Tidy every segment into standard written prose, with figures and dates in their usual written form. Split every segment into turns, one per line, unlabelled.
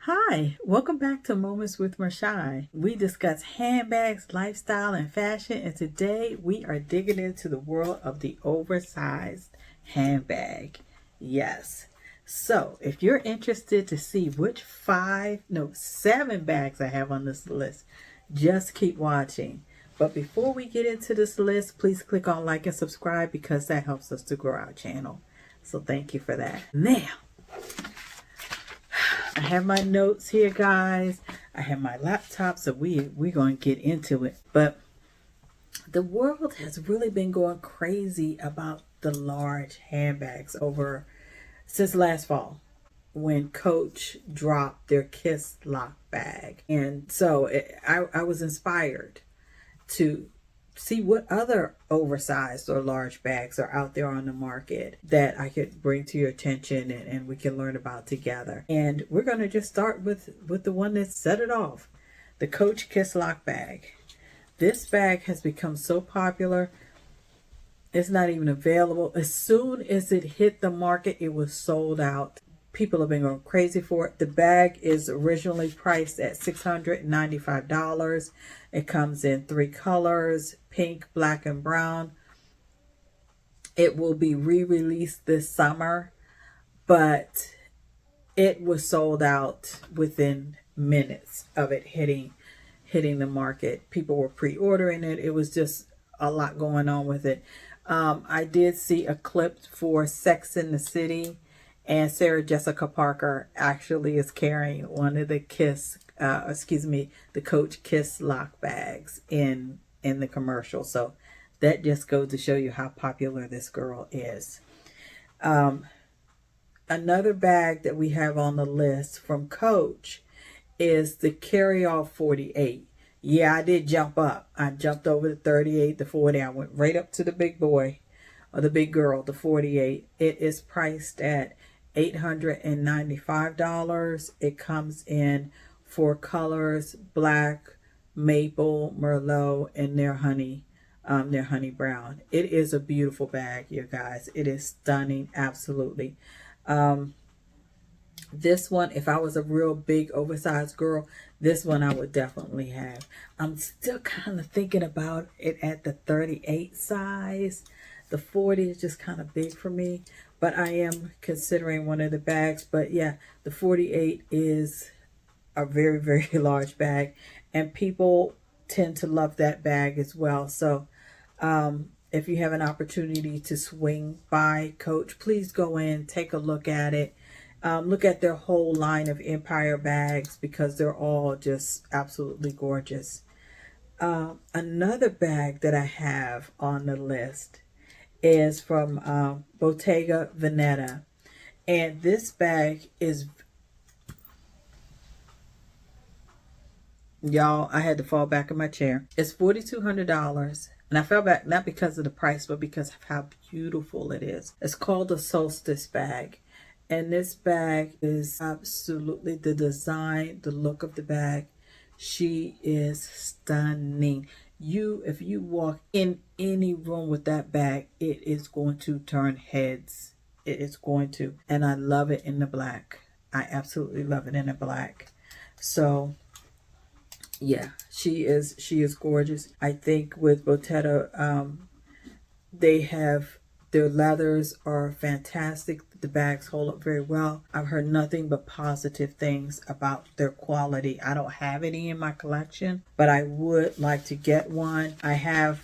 Hi, welcome back to Moments with Marshai. We discuss handbags, lifestyle, and fashion, and today we are digging into the world of the oversized handbag. Yes. So, if you're interested to see which seven bags I have on this list, just keep watching. But before we get into this list, please click on like and subscribe because that helps us to grow our channel. So, thank you for that. Now, I have my notes here, guys. I have my laptop, so we're going to get into it. But the world has really been going crazy about the large handbags since last fall when Coach dropped their Kiss Lock bag. And so I was inspired to see what other oversized or large bags are out there on the market that I could bring to your attention and we can learn about together. And we're going to just start with the one that set it off, the Coach Kiss Lock bag. This bag has become so popular, it's not even available. As soon as it hit the market, it was sold out. People have been going crazy for it. The bag is originally priced at $695. It comes in 3 colors, pink, black, and brown. It will be re-released this summer, but it was sold out within minutes of it hitting the market. People were pre-ordering it. It was just a lot going on with it. I did see a clip for Sex in the City, and Sarah Jessica Parker actually is carrying one of the the Coach Kiss Lock bags in the commercial. So that just goes to show you how popular this girl is. Another bag that we have on the list from Coach is the Carryall 48. Yeah, I did jump up. I jumped over the 38, the 40. I went right up to the big boy or the big girl, the 48. It is priced at $895. It comes in 4 colors: black, maple, merlot, and their honey brown. It is a beautiful bag, you guys. It is stunning, absolutely. This one, if I was a real big oversized girl, this one I would definitely have. I'm still kind of thinking about it at the 38 size. The 40 is just kind of big for me, but I am considering one of the bags. But yeah, the 48 is a very, very large bag, and people tend to love that bag as well. So if you have an opportunity to swing by Coach, please go in, take a look at it. Look at their whole line of Empire bags because they're all just absolutely gorgeous. Another bag that I have on the list is from Bottega Veneta. And this bag is, y'all, I had to fall back in my chair. It's $4,200. And I fell back not because of the price, but because of how beautiful it is. It's called a Solstice bag. And this bag is absolutely the design, the look of the bag. She is stunning. If you walk in any room with that bag, it is going to turn heads. It is going to. And I love it in the black. I absolutely love it in the black. So yeah, she is gorgeous. I think with Bottega, their leathers are fantastic. The bags hold up very well. I've heard nothing but positive things about their quality. I don't have any in my collection, but I would like to get one. I have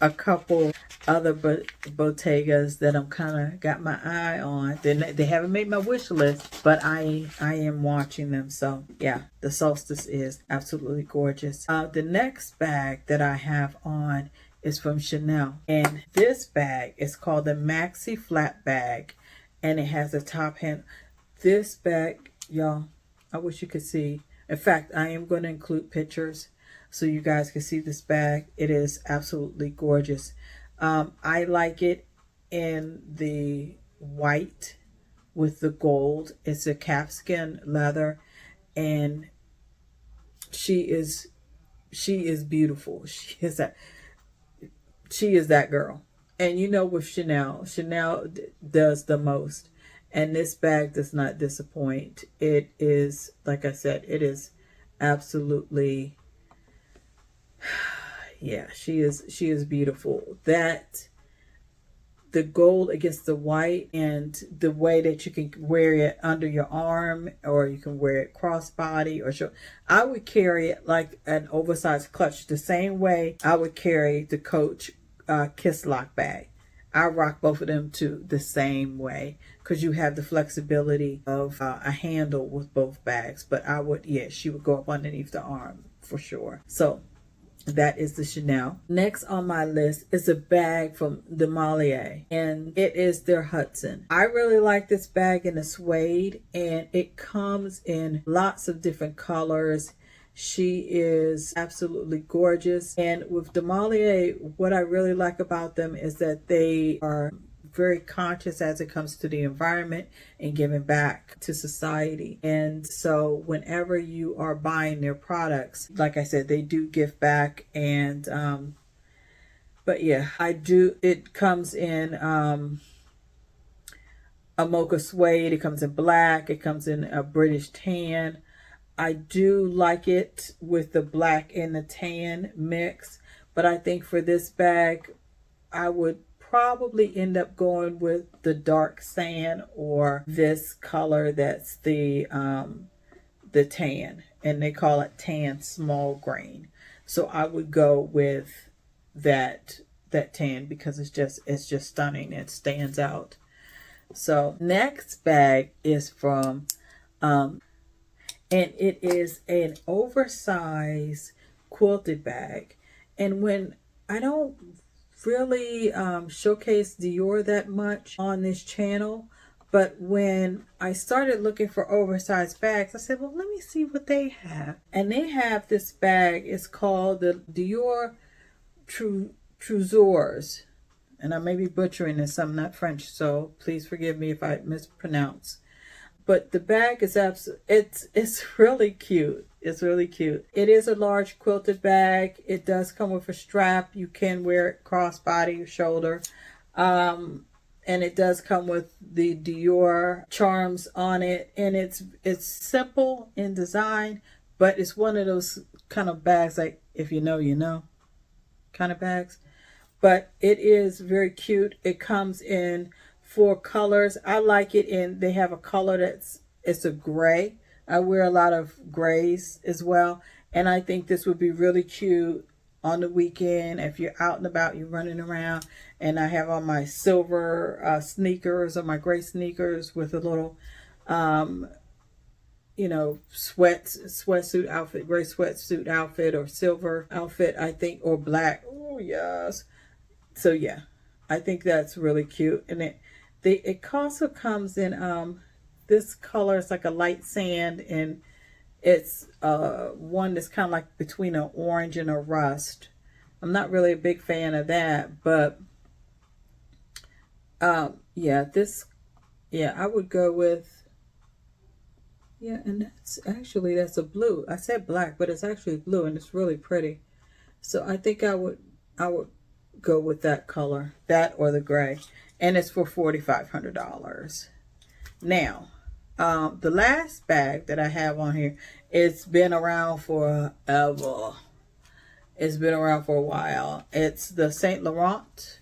a couple other Bottegas that I'm kind of got my eye on. They haven't made my wish list, but I am watching them. So yeah, the Solstice is absolutely gorgeous. The next bag that I have on is from Chanel, and this bag is called the Maxi Flat Bag, and it has a top hand. This bag, y'all, I wish you could see. In fact, I am going to include pictures so you guys can see this bag. It is absolutely gorgeous. I like it in the white with the gold. It's a calfskin leather, and she is beautiful. She is that girl. And you know, with Chanel does the most. And this bag does not disappoint. It is, like I said, it is absolutely, yeah, she is beautiful. That the gold against the white, and the way that you can wear it under your arm, or you can wear it crossbody or show. I would carry it like an oversized clutch, the same way I would carry the Coach Kiss Lock bag. I rock both of them too the same way, because you have the flexibility of a handle with both bags. But I would, yeah, she would go up underneath the arm for sure. So that is the Chanel. Next on my list is a bag from Demellier, and it is their Hudson. I really like this bag in a suede, and it comes in lots of different colors. She is absolutely gorgeous. And with Demellier, what I really like about them is that they are very conscious as it comes to the environment and giving back to society. And so whenever you are buying their products, like I said, they do give back. And but yeah, I do, it comes in a mocha suede, it comes in black, it comes in a British tan. I do like it with the black and the tan mix, but I think for this bag I would probably end up going with the dark sand, or this color that's the tan, and they call it tan small grain. So I would go with that tan, because it's just stunning. It stands out. So next bag is from and it is an oversized quilted bag. And when I don't really showcase Dior that much on this channel, but when I started looking for oversized bags, I said, well, let me see what they have. And they have this bag. It's called the Dior Trours. And I may be butchering this. I'm not French, so please forgive me if I mispronounce. But the bag is it's really cute. It's really cute. It is a large quilted bag. It does come with a strap. You can wear it crossbody or shoulder. And it does come with the Dior charms on it. And it's simple in design, but it's one of those kind of bags, like if you know, you know, kind of bags. But it is very cute. It comes in 4 colors. I like it in, they have a color it's a gray. I wear a lot of grays as well. And I think this would be really cute on the weekend if you're out and about, you're running around. And I have on my silver sneakers, or my gray sneakers with a little, you know, sweatsuit outfit, gray sweatsuit outfit, or silver outfit, I think, or black. Oh, yes. So yeah, I think that's really cute. And it also comes in this color. It's like a light sand, and it's one that's kind of like between an orange and a rust. I'm not really a big fan of that, but yeah, I would go with, yeah, and that's a blue. I said black, but it's actually blue, and it's really pretty. So I think I would go with that color, that or the gray. And it's for $4,500. Now, the last bag that I have on here, it's been around forever. It's been around for a while. It's the Saint Laurent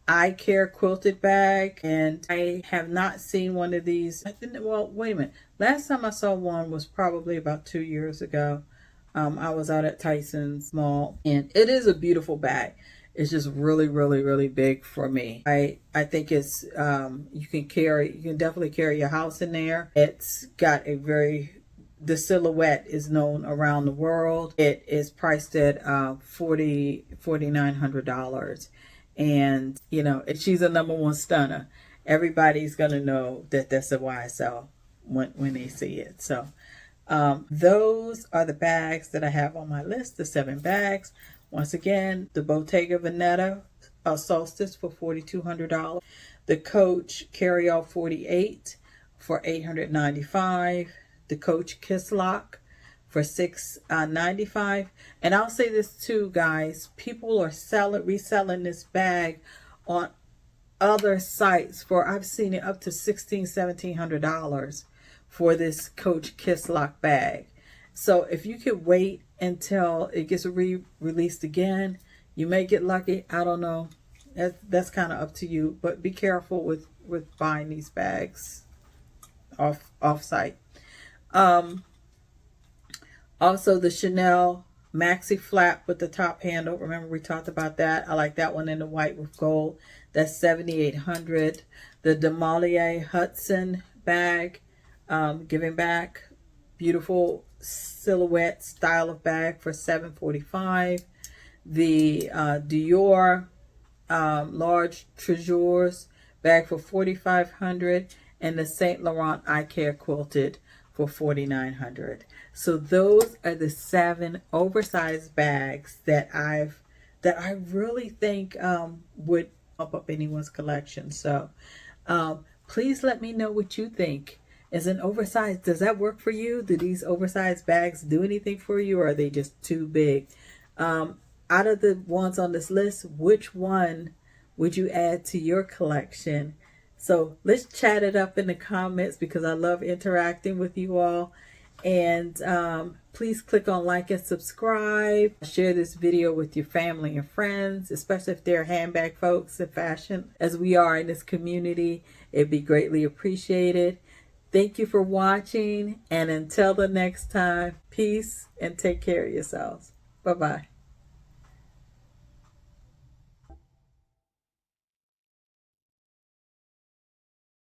Eye Care Quilted Bag. And I have not seen one of these. Well, wait a minute. Last time I saw one was probably about 2 years ago. I was out at Tyson's Mall, and it is a beautiful bag. It's just really, really, really big for me. I think it's, you can definitely carry your house in there. It's got the silhouette is known around the world. It is priced at $4,900. And, you know, she's a #1 stunner. Everybody's going to know that that's a YSL when they see it. So those are the bags that I have on my list, the 7 bags. Once again, the Bottega Veneta Solstice for $4,200. The Coach Carryall 48 for $895. The Coach Kiss Lock for $695. And I'll say this too, guys. People are reselling this bag on other sites for, I've seen it up to $1,600-$1,700 for this Coach Kiss Lock bag. So if you could wait until it gets released again, you may get lucky. I don't know. That's kind of up to you, but be careful with buying these bags off site. Also the Chanel maxi flap with the top handle. Remember we talked about that. I like that one in the white with gold. That's $7,800. The Demellier Hudson bag, giving back, beautiful silhouette style of bag for $745. The Dior large Trours bag for $4,500, and the Saint Laurent Eye Care quilted for $4,900. So those are the 7 oversized bags that I really think would up anyone's collection. So please let me know what you think. Is an oversized, does that work for you? Do these oversized bags do anything for you, or are they just too big? Out of the ones on this list, which one would you add to your collection? So let's chat it up in the comments, because I love interacting with you all. And please click on like and subscribe. Share this video with your family and friends, especially if they're handbag folks in fashion, as we are in this community. It'd be greatly appreciated. Thank you for watching, and until the next time, peace and take care of yourselves. Bye-bye.